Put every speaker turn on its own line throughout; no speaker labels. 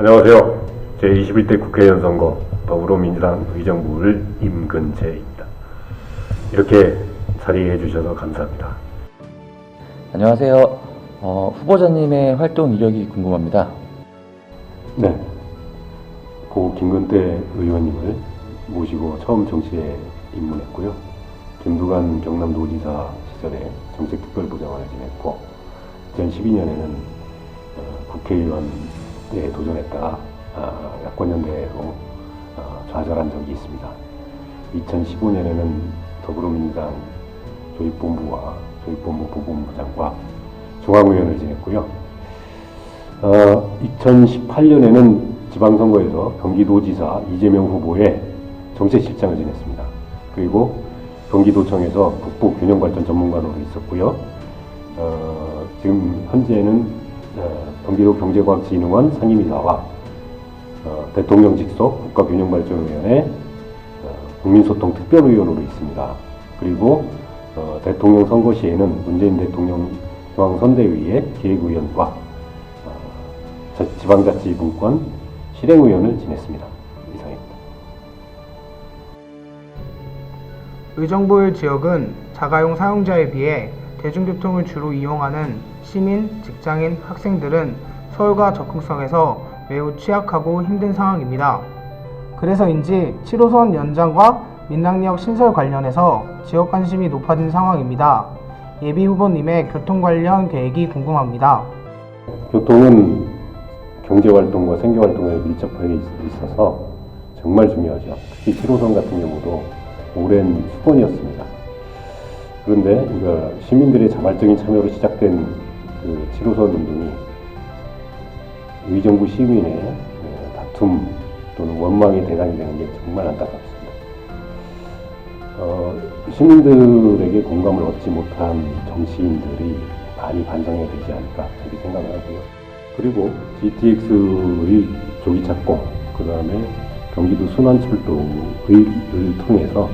안녕하세요. 제21대 국회의원 선거 더불어민주당 의정부을 임근재입니다. 이렇게 자리해 주셔서 감사합니다.
안녕하세요. 후보자님의 활동 이력이 궁금합니다.
네, 고 김근태 의원님을 모시고 처음 정치에 입문했고요. 김두관 경남도지사 시절에 정책특별부장을 지냈고 2012년에는 국회의원에 도전했다가 야권연대로 좌절한 적이 있습니다. 2015년에는 더불어민주당 조직본부와 조직본부 부본부장과 중앙위원을 지냈고요. 2018년에는 지방선거에서 경기도지사 이재명 후보의 정책실장을 지냈습니다. 그리고 경기도청에서 북부균형발전 전문가로 있었고요. 지금 현재는 경기도 경제과학진흥원 상임이사와 대통령 직속 국가균형발전위원회 국민소통 특별위원으로 있습니다. 그리고 대통령 선거 시에는 문재인 대통령 중앙선대위의 기획위원과 지방자치분권 실행위원을 지냈습니다. 이상입니다.
의정부을 지역은 자가용 사용자에 비해 대중교통을 주로 이용하는 시민, 직장인, 학생들은 서울과 접근성에서 매우 취약하고 힘든 상황입니다. 그래서인지 7호선 연장과 민당역 신설 관련해서 지역 관심이 높아진 상황입니다. 예비 후보님의 교통 관련 계획이 궁금합니다.
교통은 경제활동과 생계활동에 밀접하게 있어서 정말 중요하죠. 특히 7호선 같은 경우도 오랜 수건이었습니다. 그런데 시민들의 자발적인 참여로 시작된 그 7호선 운동이 의정부 시민의 다툼 또는 원망의 대상이 되는 게 정말 안타깝습니다. 시민들에게 공감을 얻지 못한 정치인들이 많이 반성해야 되지 않을까 이렇게 생각을 하고요. 그리고 GTX의 조기 착공, 그 다음에 경기도 순환철도를 통해서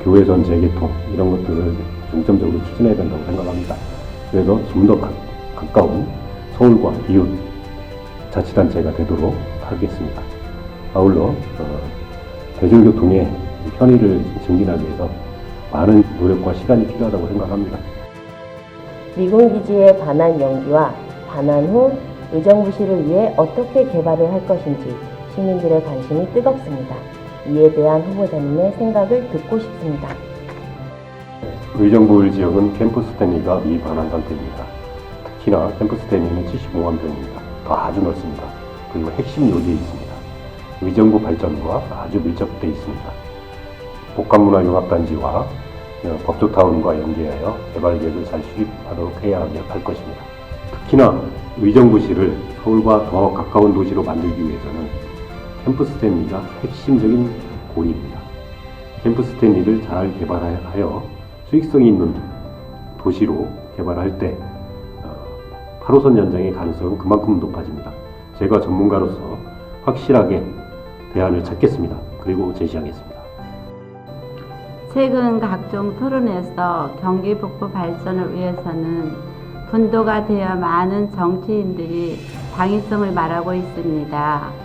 교외선 재개통 이런 것들을 중점적으로 추진해야 된다고 생각합니다. 그래서 좀 더 가까운 서울과 이웃 자치단체가 되도록 하겠습니다. 아울러 대중교통의 편의를 증진하기 위해서 많은 노력과 시간이 필요하다고 생각합니다.
미군기지의 반환 연기와 반환 후 의정부시를 위해 어떻게 개발을 할 것인지 시민들의 관심이 뜨겁습니다. 이에 대한 후보자님의 생각을 듣고 싶습니다.
의정부 지역은 캠퍼스 스탠리가 미반환 상태입니다. 특히나 캠퍼스 스탠리는 75만 평입니다. 더 아주 넓습니다. 그리고 핵심 요지에 있습니다. 의정부 발전과 아주 밀접되어 있습니다. 복합문화융합단지와 법조타운과 연계하여 개발 계획을 잘 수립하도록 해야 할 것입니다. 특히나 의정부시를 서울과 더 가까운 도시로 만들기 위해서는 캠퍼스 스탠리가 핵심적인 고리입니다. 캠퍼스 스탠리를 잘 개발하여 수익성이 있는 도시로 개발할 때 8호선 연장의 가능성은 그만큼 높아집니다. 제가 전문가로서 확실하게 대안을 찾겠습니다. 그리고 제시하겠습니다.
최근 각종 토론에서 경기 북부 발전을 위해서는 분도가 되어 많은 정치인들이 당위성을 말하고 있습니다.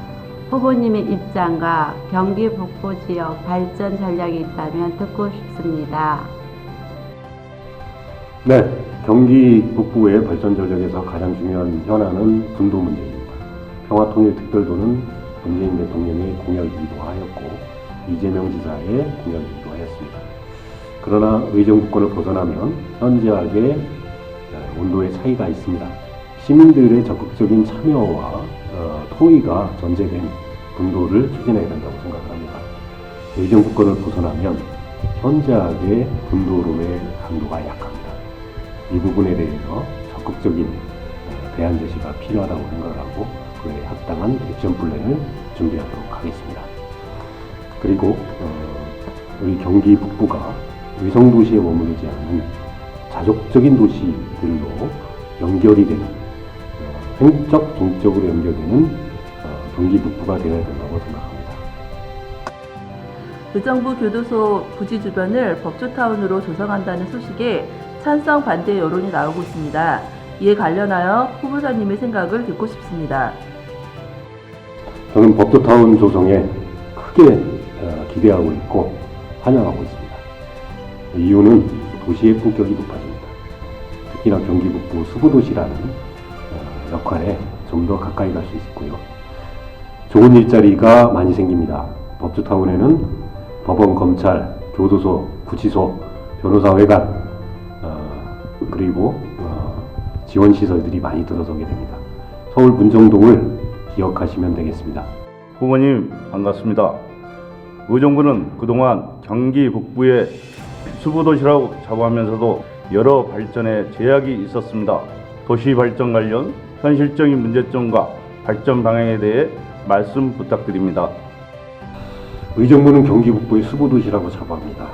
후보님의 입장과 경기 북부 지역 발전 전략이 있다면 듣고 싶습니다.
네, 경기 북부의 발전 전략에서 가장 중요한 현안은 분도 문제입니다. 평화통일특별도는 문재인 대통령의 공약이기도 하였고 이재명 지사의 공약이기도 하였습니다. 그러나 의정부권을 벗어나면 현저하게 온도의 차이가 있습니다. 시민들의 적극적인 참여와 토의가 전제된 분도를 추진해야 된다고 생각합니다. 의정부권을 벗어나면 현저하게 분도론의 강도가 약합니다. 이 부분에 대해서 적극적인 대안 제시가 필요하다고 생각하고 그에 합당한 액션 플랜을 준비하도록 하겠습니다. 그리고 우리 경기 북부가 위성도시에 머무르지 않는 자족적인 도시들로 연결이 되는 행적, 동적으로 연결되는 경기 북부가 되어야 된다고 생각합니다.
의정부 교도소 부지 주변을 법조타운으로 조성한다는 소식에 찬성 반대 여론이 나오고 있습니다. 이에 관련하여 후보자님의 생각을 듣고 싶습니다.
저는 법조타운 조성에 크게 기대하고 있고 환영하고 있습니다. 이유는 도시의 품격이 높아집니다. 특히나 경기 북부 수부도시라는 역할에 좀 더 가까이 갈 수 있고요. 좋은 일자리가 많이 생깁니다. 법조타운에는 법원, 검찰, 교도소, 구치소, 변호사회관, 그리고 지원시설들이 많이 들어서게 됩니다. 서울 문정동을 기억하시면 되겠습니다.
후보님 반갑습니다. 의정부는 그동안 경기 북부의 수부도시라고 자부하면서도 여러 발전에 제약이 있었습니다. 도시 발전 관련 현실적인 문제점과 발전 방향에 대해 말씀 부탁드립니다.
의정부는 경기 북부의 수부도시라고 자부합니다.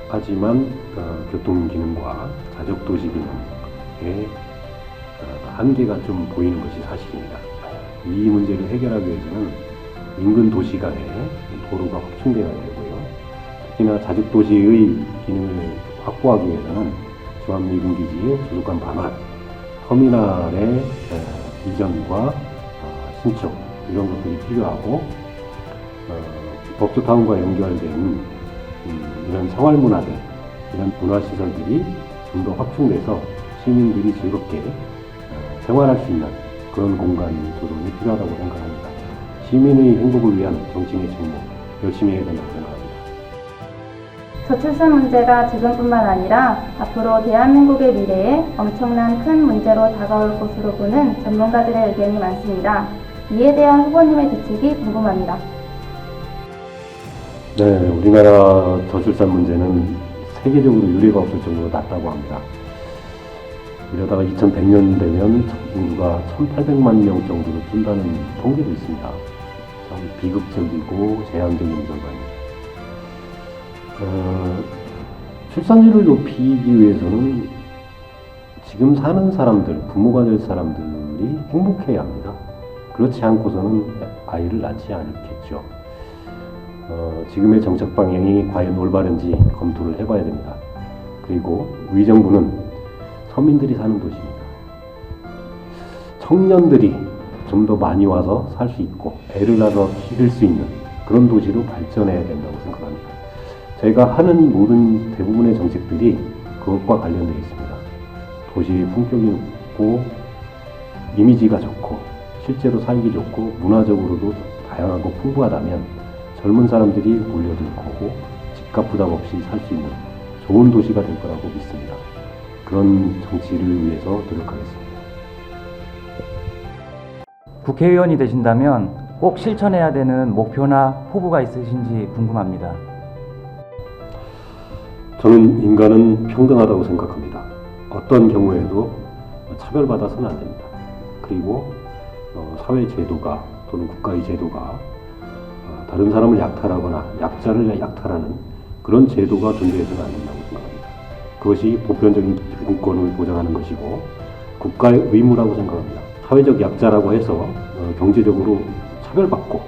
하지만 교통기능과 자족도시 기능의 한계가 좀 보이는 것이 사실입니다. 이 문제를 해결하기 위해서는 인근 도시 간의 도로가 확충되어야 되고요. 특히나 자족도시의 기능을 확보하기 위해서는 주한미군기지의 조속한 방안, 터미널의 이전과 신축 이런 것들이 필요하고 법조타운과 연결된 이런 생활문화들, 이런 문화시설들이 좀 더 확충돼서 시민들이 즐겁게 생활할 수 있는 그런 공간 조성이 필요하다고 생각합니다. 시민의 행복을 위한 정치인의 책무 열심히 해야 된다고 생각합니다.
저출산 문제가 지금뿐만 아니라 앞으로 대한민국의 미래에 엄청난 큰 문제로 다가올 것으로 보는 전문가들의 의견이 많습니다. 이에 대한 후보님의 대책이 궁금합니다.
네, 우리나라 저출산 문제는 세계적으로 유례가 없을 정도로 낮다고 합니다. 이러다가 2100년 되면 인구가 1800만 명 정도로 준다는 통계도 있습니다. 참 비극적이고 제한적인 결과입니다. 출산율을 높이기 위해서는 지금 사는 사람들, 부모가 될 사람들이 행복해야 합니다. 그렇지 않고서는 아이를 낳지 않겠죠. 지금의 정책 방향이 과연 올바른지 검토를 해봐야 됩니다. 그리고 의정부는 서민들이 사는 도시입니다. 청년들이 좀 더 많이 와서 살 수 있고 애를 낳아서 기를 수 있는 그런 도시로 발전해야 된다고 생각합니다. 제가 하는 모든 대부분의 정책들이 그것과 관련되어 있습니다. 도시의 품격이 높고 이미지가 좋고 실제로 살기 좋고 문화적으로도 다양하고 풍부하다면 젊은 사람들이 몰려들 거고 집값 부담 없이 살 수 있는 좋은 도시가 될 거라고 믿습니다. 그런 정치를 위해서 노력하겠습니다.
국회의원이 되신다면 꼭 실천해야 되는 목표나 포부가 있으신지 궁금합니다.
저는 인간은 평등하다고 생각합니다. 어떤 경우에도 차별받아서는 안 됩니다. 그리고 사회 제도가 또는 국가의 제도가 다른 사람을 약탈하거나 약자를 약탈하는 그런 제도가 존재해서는 안 된다고 생각합니다. 그것이 보편적인 인권을 보장하는 것이고 국가의 의무라고 생각합니다. 사회적 약자라고 해서 경제적으로 차별받고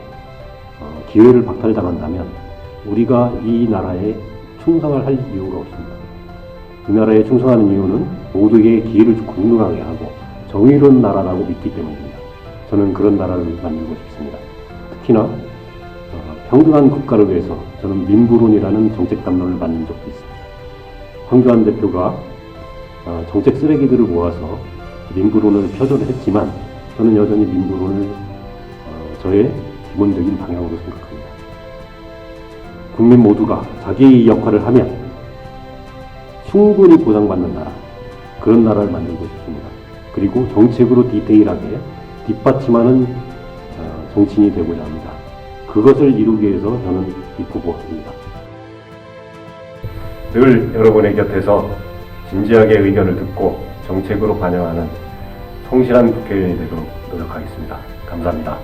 기회를 박탈당한다면 우리가 이 나라에 충성을 할 이유가 없습니다. 이 나라에 충성하는 이유는 모두에게 기회를 주고 공평하게 하고 정의로운 나라라고 믿기 때문입니다. 저는 그런 나라를 만들고 싶습니다. 특히나 평등한 국가를 위해서 저는 민부론이라는 정책 담론을 만든 적도 있습니다. 황교안 대표가 정책 쓰레기들을 모아서 민부론을 표절을 했지만 저는 여전히 민부론을 저의 기본적인 방향으로 생각합니다. 국민 모두가 자기 역할을 하면 충분히 보장받는 나라, 그런 나라를 만들고 싶습니다. 그리고 정책으로 디테일하게 뒷받침하는 정치인이 되고자 합니다. 그것을 이루기 위해서 저는 입후보입니다. 늘 여러분의 곁에서 진지하게 의견을 듣고 정책으로 반영하는 성실한 국회의원이 되도록 노력하겠습니다. 감사합니다.